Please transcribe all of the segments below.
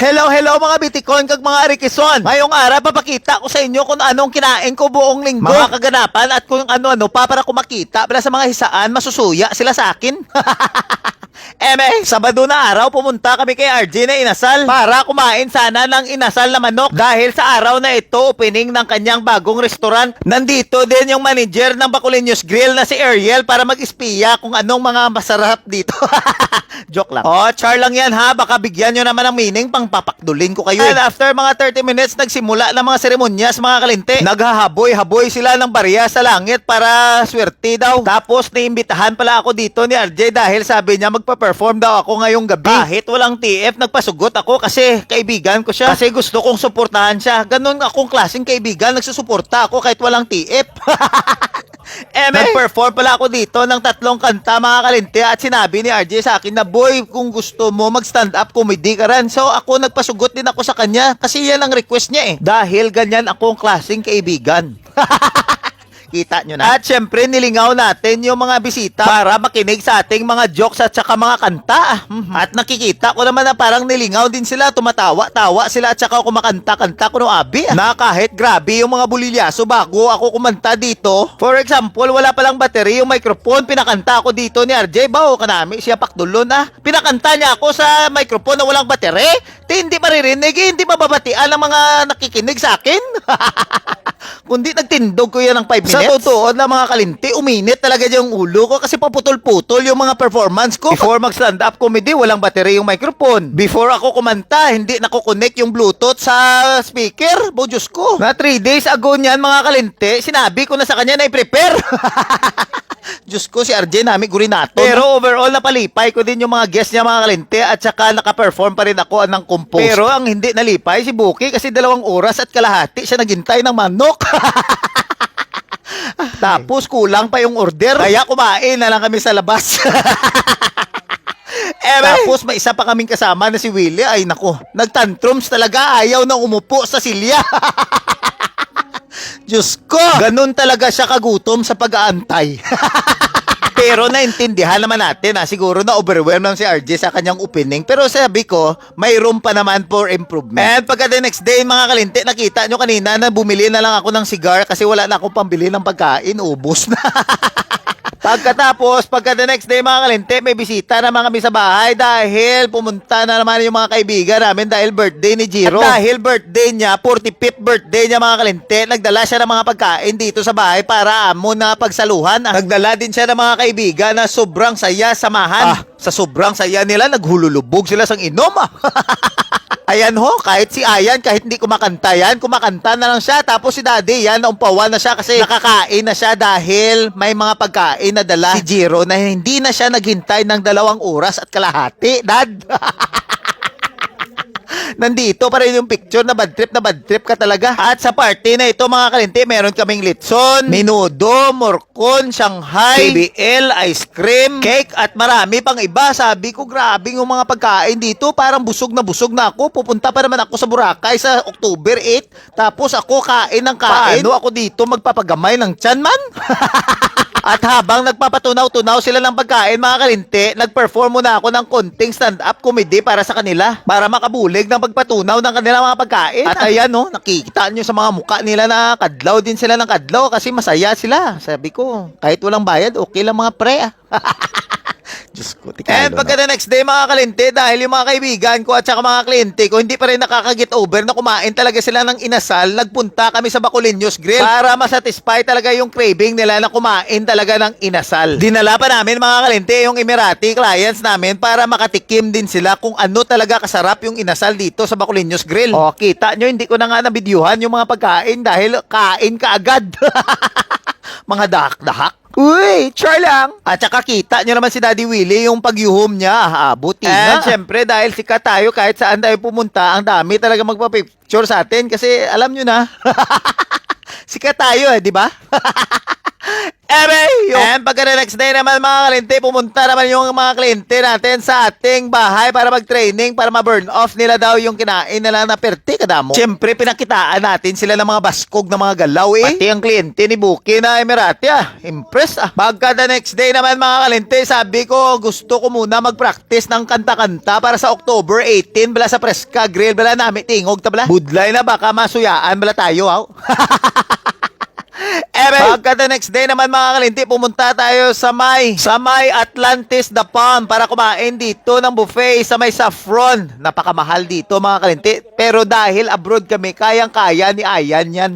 Hello mga bitikon kag mga arikison. Ngayong araw papakita ko sa inyo kung anong kinain ko buong linggo. Mga kaganapan at kung ano-ano pa para kumakita para sa mga hisaan masusuya sila sa akin. Sabado na araw pumunta kami kay RJ na inasal para kumain sana ng inasal na manok dahil sa araw na ito opening ng kanyang bagong restaurant. Nandito din yung manager ng Bacolinios Grill na si Ariel para mag-espiya kung anong mga masarap dito. Joke lang. Oh, char lang yan ha. Baka bigyan nyo naman ng meaning pang papakdulin ko kayo. And after mga 30 minutes nagsimula ng mga seremonyas mga kalinte. Naghahaboy-haboy sila ng barya sa langit para swerte daw. Tapos naimbitahan pala ako dito ni RJ dahil sabi niya magpa-perform daw ako ngayong gabi. Kahit walang TF, nagpasugot ako kasi kaibigan ko siya. Kasi gusto kong suportahan siya. Ganon akong klaseng kaibigan, nagsusuporta ako kahit walang TF. Nag-perform pala ako dito ng 3 kanta mga kalinte at sinabi ni RJ sa akin na boy, kung gusto mo mag-stand up comedy ka rin. So ako nagpasugot din ako sa kanya kasi yan ang request niya eh. Dahil ganyan akong klaseng kaibigan. Kita nyo na. At syempre, nilingaw natin yung mga bisita para makinig sa ating mga jokes at saka mga kanta. At nakikita ko naman na parang nilingaw din sila. Tumatawa-tawa sila at saka kumakanta-kanta ko no abi. Na kahit grabe yung mga bulilyaso bago ako kumanta dito. For example, wala palang battery yung microphone. Pinakanta ako dito ni RJ. Bao kanami siya pakdulon ah. Pinakanta niya ako sa microphone na walang battery. Hindi maririnig, hindi mababatian ang mga nakikinig sa akin. Kundi nagtindog ko yan ng 5 minutes. Sa totoo na mga kalinti, uminit talaga yung ulo ko kasi paputol-putol yung mga performance ko. Before mag-stand up comedy, walang battery yung microphone. Before ako kumanta, hindi nakukonect yung Bluetooth sa speaker. Bo Diyos ko. Na 3 days ago niyan mga kalinti, sinabi ko na sa kanya na i-prepare. Diyos ko, si RJ namin gurinato. Pero overall, napalipay ko din yung mga guests niya mga kalinte at saka naka-perform pa rin ako ng compose. Pero ang hindi nalipay si Buki kasi 2 oras at kalahati siya naghintay ng manok. Tapos kulang pa yung order. Kaya kumain na lang kami sa labas. Tapos may isa pa kaming kasama na si Willie. Ay nako, nagtantrums talaga. Ayaw nang umupo sa silya. Diyos ko, ganun talaga siya kagutom sa pag-aantay. Pero naintindihan naman natin siguro na overwhelmed lang si RJ sa kanyang opening. Pero sabi ko, may room pa naman for improvement. And pagka the next day mga kalinte, nakita nyo kanina na bumili na lang ako ng cigar kasi wala na akong pambili ng pagkain, ubos na. Pagkatapos, pagka the next day mga kalinte, may bisita naman kami sa bahay dahil pumunta na naman yung mga kaibigan namin dahil birthday ni Jiro. At dahil birthday niya, 45th birthday niya mga kalinte, nagdala siya ng mga pagkain dito sa bahay para amo na pagsaluhan. Nagdala din siya ng mga kaibigan na sobrang saya samahan. Sa sobrang saya nila, naghululubog sila sang inom. Ayan ho, kahit si Ayan, kahit hindi kumakanta yan, kumakanta na lang siya. Tapos si Daddy, yan, naumpawan na siya kasi nakakain na siya dahil may mga pagkain na dala si Jiro na hindi na siya naghintay ng 2 oras at kalahati. Dad! Nandito pa rin yung picture na bad trip ka talaga. At sa party na ito mga kalinte, meron kaming litson, menudo, morcon, Shanghai, KBL, ice cream, cake at marami pang iba. Sabi ko grabe yung mga pagkain dito, parang busog na ako. Pupunta pa naman ako sa Boracay sa October 8. Tapos ako kain ng kain. Paano ako dito magpapagamay ng tiyan man? At habang nagpapatunaw-tunaw sila ng pagkain mga kalinte, nag-perform muna ako ng konting stand-up comedy para sa kanila. Para makabulig ng pagpatunaw ng kanilang mga pagkain. At ayan no, nakikita nyo sa mga mukha nila na kadlaw din sila ng kadlaw kasi masaya sila. Sabi ko, kahit walang bayad, okay lang mga pre. Diyos ko, and pagka the next day mga kalinte, dahil yung mga kaibigan ko at saka mga kliyente ko hindi pa rin nakaka-get over na kumain talaga sila ng inasal, nagpunta kami sa Bacolinios Grill para masatisfy talaga yung craving nila na kumain talaga ng inasal. Dinala pa namin mga kalinte yung Emirati clients namin para makatikim din sila kung ano talaga kasarap yung inasal dito sa Bacolinios Grill. O, kita nyo, hindi ko na nga nabidyuhan yung mga pagkain dahil kain ka agad. Mga dahak-dahak. Uy, char lang. At saka kita nyo naman si Daddy Willie yung pagyuhom niya. Buti na. And syempre dahil sikat tayo kahit saan tayo pumunta, ang dami talaga magpa-picture sa atin kasi alam nyo na. Sikat tayo di ba? And pagka the next day naman mga kliyente, pumunta naman yung mga kliyente natin sa ating bahay para mag-training, para ma-burn off nila daw yung kinain nila na perti kadamo. Siyempre, pinakitaan natin sila ng mga baskog na mga galaw eh. Pati ang kliyente ni Buki na Emirati Impress Pagka the next day naman mga kliyente, sabi ko gusto ko muna mag-practice ng kanta-kanta para sa October 18 bala sa Preska Grill bala namin tingog tabla. Budlay na baka masuyaan bala tayo Pagka the next day naman mga kalinti, pumunta tayo sa may Atlantis The Palm para kumain dito ng buffet sa may Saffron. Napakamahal dito mga kalinti. Pero dahil abroad kami, kayang-kaya ni Ayan yan.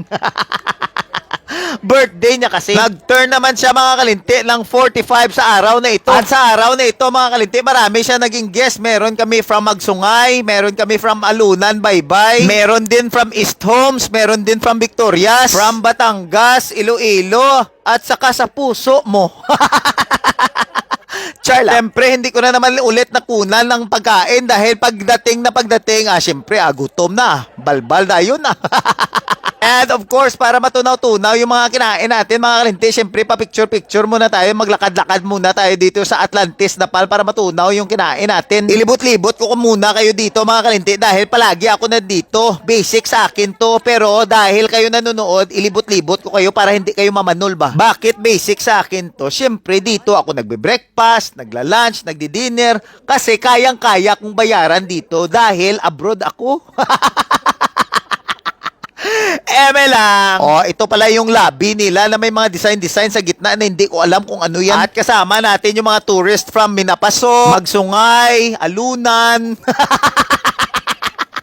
Birthday niya kasi. Nag-turn naman siya mga kalinti ng 45 sa araw na ito. At sa araw na ito mga kalinti, marami siya naging guest. Meron kami from Magsungay, meron kami from Alunan, Baybay, meron din from East Homes, meron din from Victorias, from Batangas, Iloilo, at saka sa puso mo. Charla. Siyempre, hindi ko na naman ulit nakunan ng pagkain dahil pagdating, siyempre, gutom na. Balbal na yun And of course, para matunaw-tunaw yung mga kinain natin, mga kalinti, syempre, pa-picture-picture muna tayo, maglakad-lakad muna tayo dito sa Atlantis na Pal para matunaw yung kinain natin. Ilibot-libot ko muna kayo dito, mga kalinti, dahil palagi ako na dito. Basic sa akin to, pero dahil kayo nanonood, ilibot-libot ko kayo para hindi kayo mamanol ba? Bakit basic sa akin to? Syempre, dito ako nagbe-breakfast, nagla-lunch, nagdi-dinner, kasi kayang-kaya kong bayaran dito dahil abroad ako. Lang. Ito pala yung lobby nila na may mga design sa gitna na hindi ko alam kung ano yan. At kasama natin yung mga tourist from Minapaso, Magsungay, Alunan.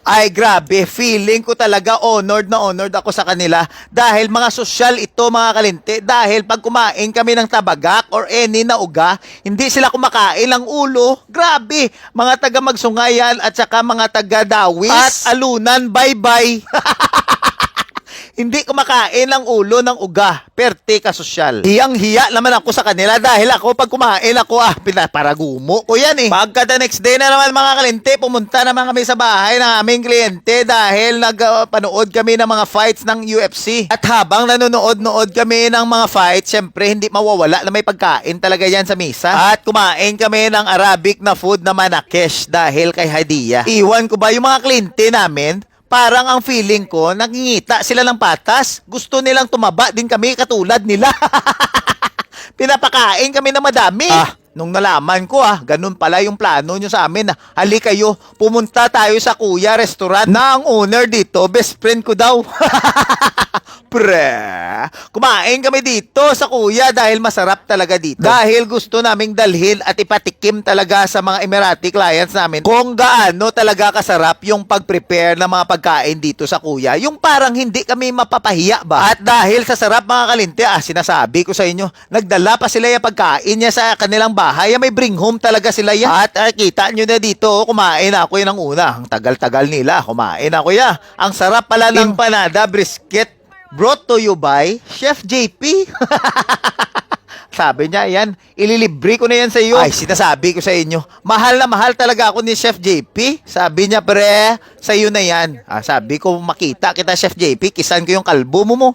Ay grabe, feeling ko talaga honored na honored ako sa kanila dahil mga sosyal ito mga kalinti. Dahil pag kumain kami ng tabagak or any na uga, hindi sila kumakain ng ulo. Grabe, mga taga Magsungayan at saka mga taga Dawis at Alunan, bye-bye. Hindi kumakain ng ulo ng uga, perte ka sosyal. Hiyang-hiya naman ako sa kanila dahil ako pag kumain ako, pinaparagumo ko yan Pagka the next day na naman mga kalinte, pumunta naman kami sa bahay ng aming kliyente dahil nagpanood kami ng mga fights ng UFC. At habang nanonood-nood kami ng mga fights, syempre hindi mawawala na may pagkain talaga yan sa misa. At kumain kami ng Arabic na food na Manakesh dahil kay Hadia. Iwan ko ba yung mga kliyente namin? Parang ang feeling ko, nangingita sila ng patas. Gusto nilang tumaba din kami katulad nila. Pinapakain kami na madami. Nung nalaman ko ganun pala yung plano nyo sa amin. Halika kayo, pumunta tayo sa Kuya Restaurant na ang owner dito, best friend ko daw. Pre, kumain kami dito sa Kuya dahil masarap talaga dito. Dahil gusto naming dalhin at ipatikim talaga sa mga Emirati clients namin kung gaano talaga kasarap yung pag-prepare ng mga pagkain dito sa Kuya. Yung parang hindi kami mapapahiya ba? At dahil sa sarap mga kalinti, sinasabi ko sa inyo, nagdala pa sila yung pagkain niya sa kanilang bahay. May bring home talaga sila yan. At kita nyo na dito, kumain ako yun ng una. Ang tagal-tagal nila, kumain ako yan. Ang sarap pala ng empanada brisket. Brought to you by Chef JP. Sabi niya, yan, ililibre ko na yan sa iyo. Ay, sinasabi ko sa inyo, mahal na mahal talaga ako ni Chef JP. Sabi niya, pre, sa iyo na yan. Sabi ko, makita kita Chef JP, kisan ko yung kalbo mo.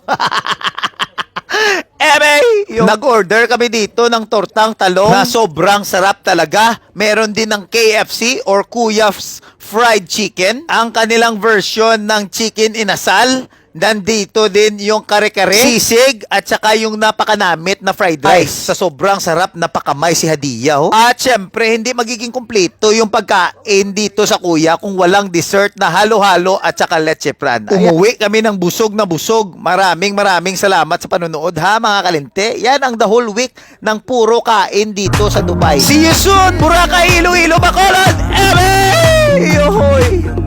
Nag-order kami dito ng tortang talong na sobrang sarap talaga. Meron din ng KFC or Kuya's Fried Chicken. Ang kanilang version ng chicken inasal. Nandito din yung kare-kare, sisig, at saka yung napakanamit na fried rice. Sa sobrang sarap, napakamay si Hadia. At syempre, hindi magiging kumpleto yung pagkain dito sa Kuya kung walang dessert na halo-halo at saka leche flan. Umuwi kami ng busog na busog. Maraming salamat sa panonood mga kalinte. Yan ang the whole week ng puro kain dito sa Dubai. See you soon! Boracay, Iloilo, Bacolod! Yohoy!